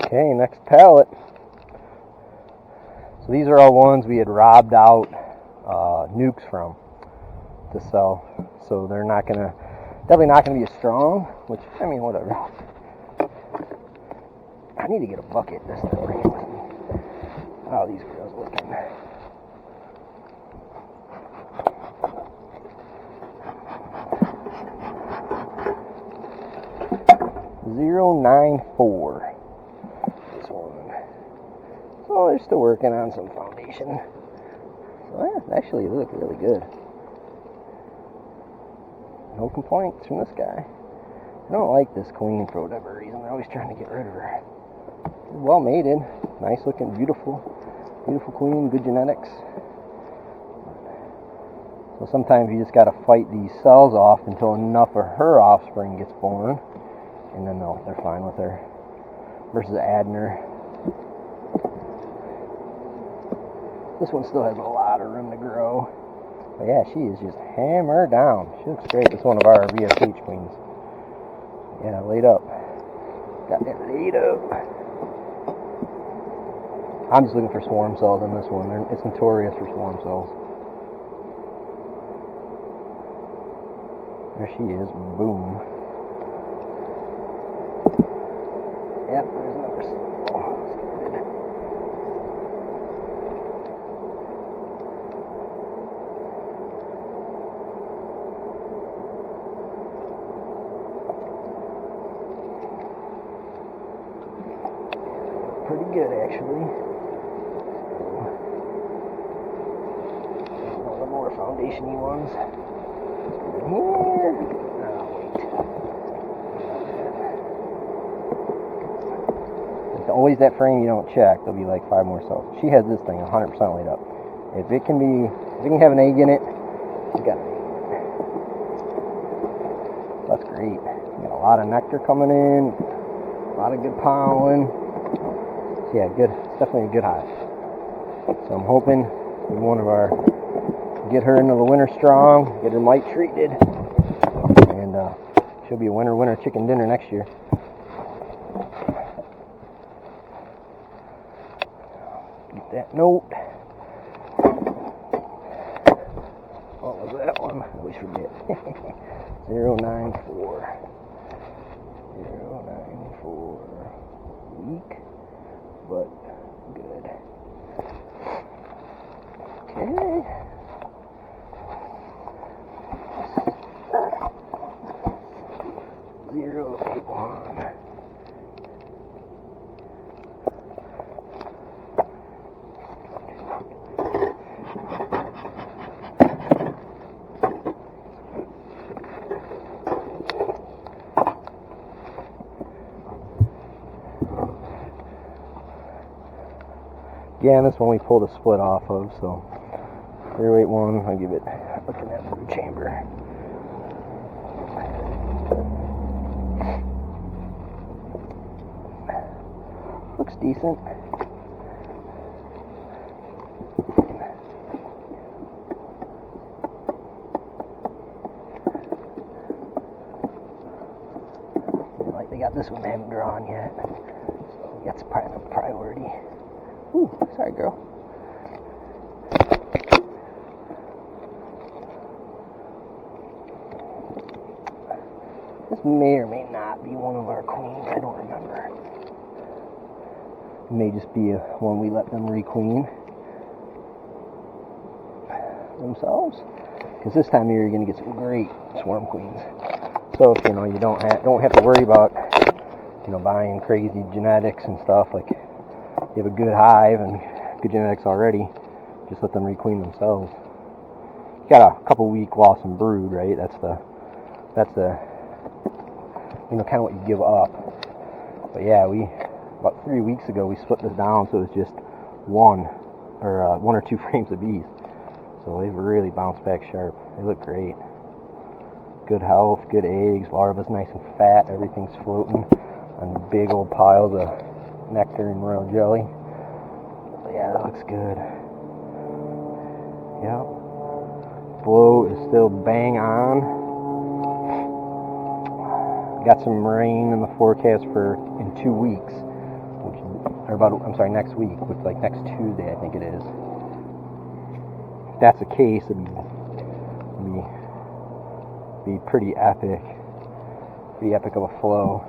Okay, next pallet. So these are all ones we had robbed out nukes from to sell. So they're definitely not gonna be as strong, which, I mean, whatever. I need to get a bucket this time. Bring it with me. How these girls looking. .094. This one. So they're still working on some foundation. So yeah, actually they look really good. No complaints from this guy. I don't like this queen for whatever reason. They're always trying to get rid of her. Well mated, nice looking, beautiful queen, good genetics. So sometimes you just got to fight these cells off until enough of her offspring gets born, and then they're fine with her. Versus adding her. This one still has a lot of room to grow. But yeah, she is just hammered down. She looks great. It's one of our VSH queens. Yeah, laid up. Got that laid up. I'm just looking for swarm cells in this one. It's notorious for swarm cells. There she is. Boom. Yep, there's another cell. Pretty good, actually. Foundation-y ones. Here. Oh, wait. It's always that frame you don't check. There'll be like 5 more cells. She has this thing 100% laid up. If it can have an egg in it, she's got an egg in it. That's great. Got a lot of nectar coming in. A lot of good pollen. So yeah, good. It's definitely a good hive. So I'm hoping one of our get her into the winter strong, get her mite treated, and she'll be a winter chicken dinner next year. Get that note. What was that one? I always forget. 094. 094. Weak, but good. Okay. 081. Again, this one we pulled a split off of, so 081, I'll give it a look in that brood chamber. Looks decent. Like they got this one they haven't drawn yet, so that's probably a priority. Ooh, sorry girl. This may or may not be one of our queens, I don't remember. It may just be one we let them requeen themselves. Because this time of year you're going to get some great swarm queens. So if you don't have to worry about buying crazy genetics and stuff, like you have a good hive and good genetics already, just let them requeen themselves. You got a couple week loss in brood, right? That's the kind of what you give up. But yeah, about 3 weeks ago we split this down so it's just one or two frames of bees. So they've really bounced back sharp. They look great. Good health, good eggs, larva's nice and fat, everything's floating on big old piles of nectar and royal jelly. So yeah, that looks good. Yep. Flow is still bang on. Got some rain in the forecast in 2 weeks, which or about, I'm sorry, next week, with like next Tuesday, I think it is. If that's the case, it'd be pretty epic of a flow,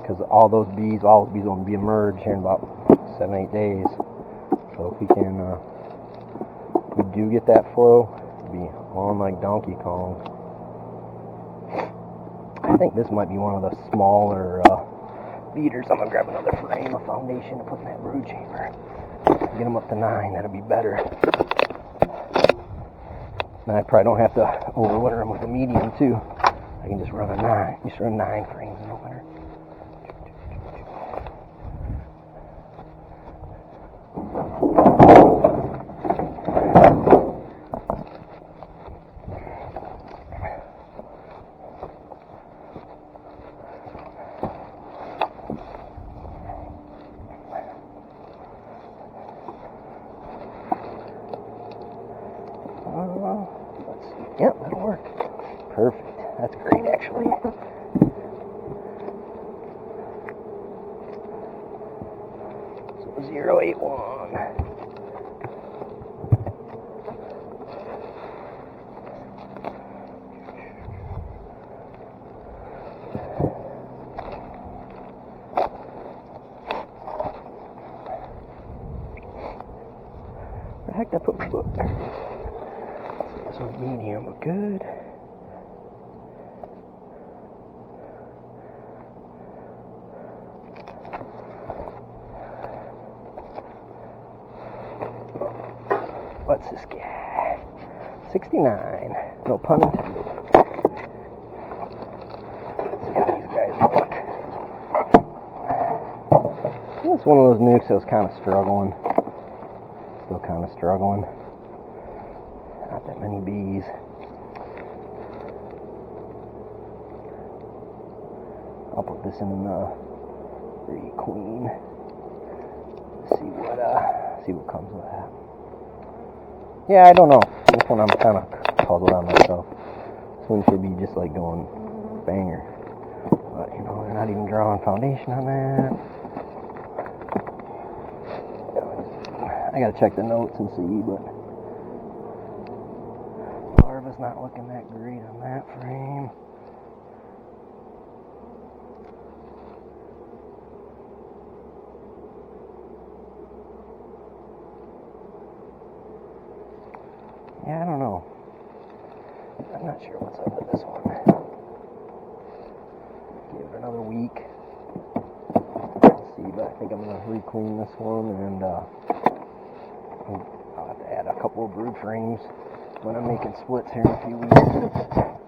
because all those bees will be emerged here in about 7-8 days. So if we do get that flow, it'd be on like Donkey Kong. I think this might be one of the smaller beaters. I'm gonna grab another frame of foundation to put in that brood chamber. Get them up to 9. That'll be better. And I probably don't have to overwinter them with a medium too. I can just run a 9. Just run 9 frames in the winter. Let's see. Yep, that'll work. Perfect. That's great, actually. So 081. Where the heck did I put my book? This one's medium, but good. What's this guy? 69. No pun intended. Let's see how these guys look. It's one of those nukes that was kind of struggling. Still kind of struggling. Not that many bees. I'll put this in the queen. See what comes with that. Yeah, I don't know. This one I'm kind of puzzled on myself. This one should be just like going banger. But, you know, they're not even drawing foundation on that. I gotta check the notes and see, but larva's not looking that great on that frame. Yeah, I don't know. I'm not sure what's up with this one. Give it another week. Let's see, but I think I'm gonna re-queen this one, and I'll have to add a couple of brood frames when I'm making splits here in a few weeks.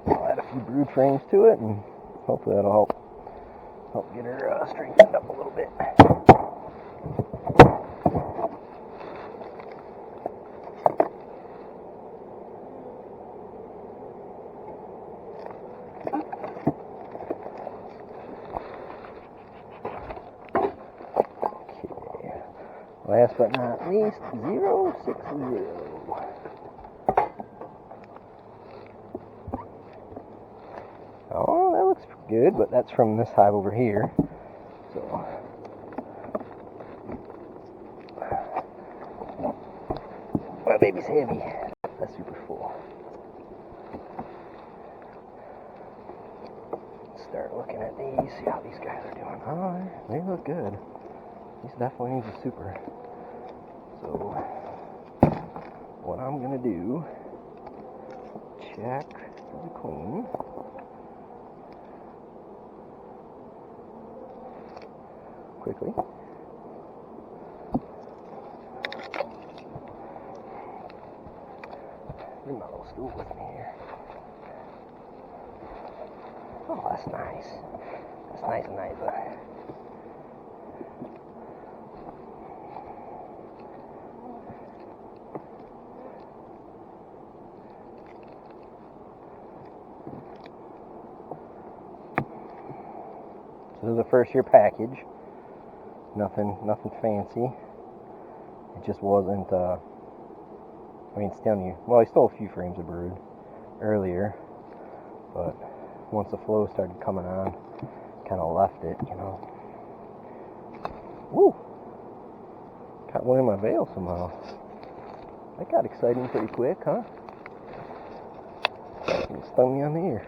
I'll add a few brood frames to it, and hopefully that'll help get her strengthened up a little bit. Last but not least, 060. Oh, that looks good, but that's from this hive over here. So, my baby's heavy. That's super full. Start looking at these, see how these guys are doing. Oh, they look good. These definitely need a super. So, what I'm gonna do, check for the queen. Quickly. Bring my little stool with me here. Oh, that's nice. That's nice and nice. This is a first year package. Nothing fancy. It just wasn't, I mean, I stole a few frames of brood earlier, but once the flow started coming on, kind of left it, you know. Woo! one in my veil somehow. That got exciting pretty quick, huh? It stung me on the ear.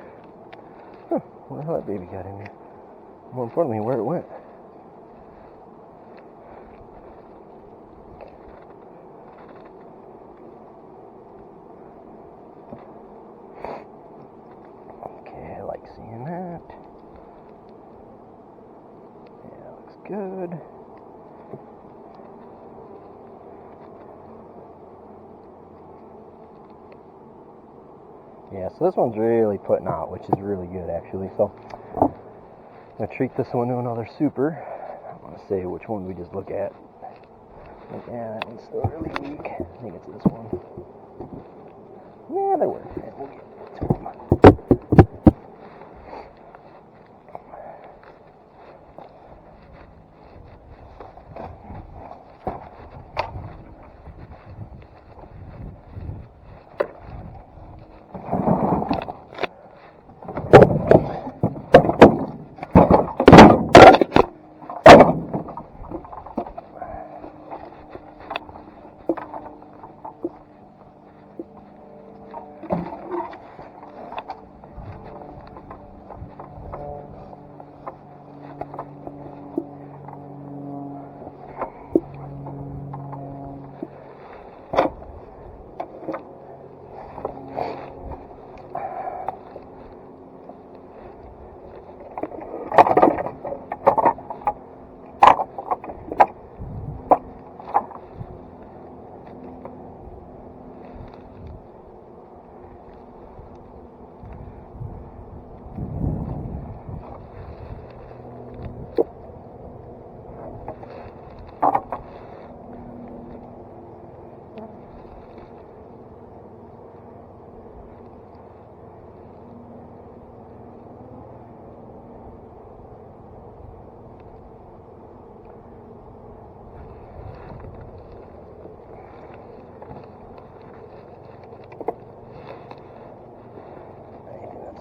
Huh, where the hell that baby got in there? More importantly, where it went. Okay, I like seeing that. Yeah, looks good. Yeah, so this one's really putting out, which is really good actually. So I'm gonna treat this one to another super. I want to say which one we just look at. Yeah, that one's still really weak. I think it's this one. Yeah, they were. Yeah, we'll get two of them.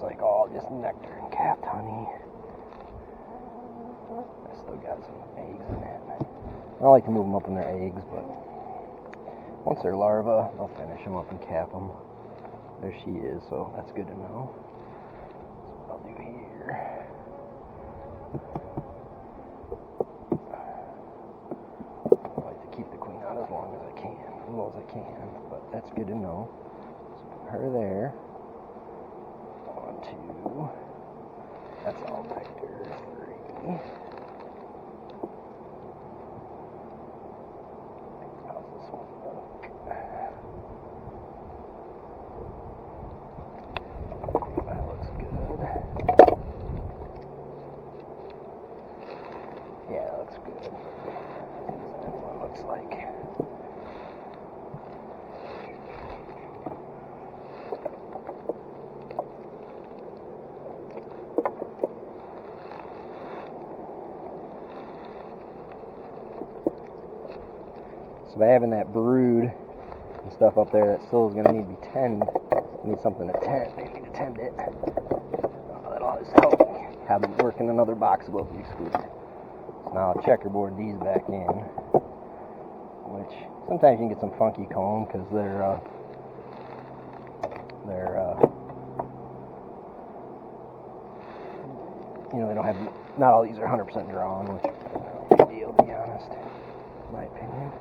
Like all just nectar and capped honey. I still got some eggs in it. I like to move them up in their eggs, but once they're larvae, I'll finish them up and cap them. There she is, so that's good to know. That's what I'll do here. I like to keep the queen out as long as I can, as well as I can, but that's good to know. So put her there. 2. That's all nectar. 3. How's this one look? That looks good. Yeah, that looks good. That's what it looks like. So by having that brood and stuff up there, that still is going to need to be tended. Need something to tend. They need to tend it. That'll just help me have them work in another box above the excluder. So now I'll checkerboard these back in, which sometimes you can get some funky comb because they're you know, they don't have, not all these are 100% drawn, which is not a big deal, to be honest, in my opinion.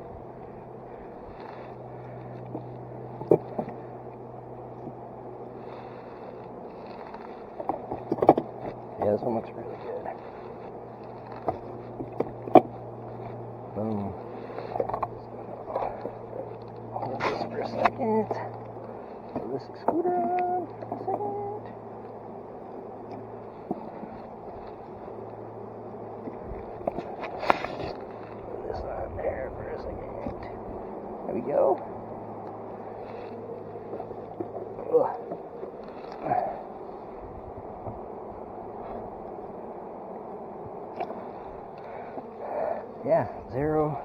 Yeah, this one looks really good. Boom. Hold this for a second. Throw this excluder on for a second. Put this on there for a second. There we go. Ugh. Yeah, 0,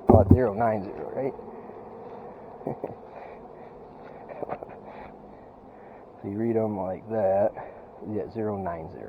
well, it's 090, right? So you read them like that, yeah, 090.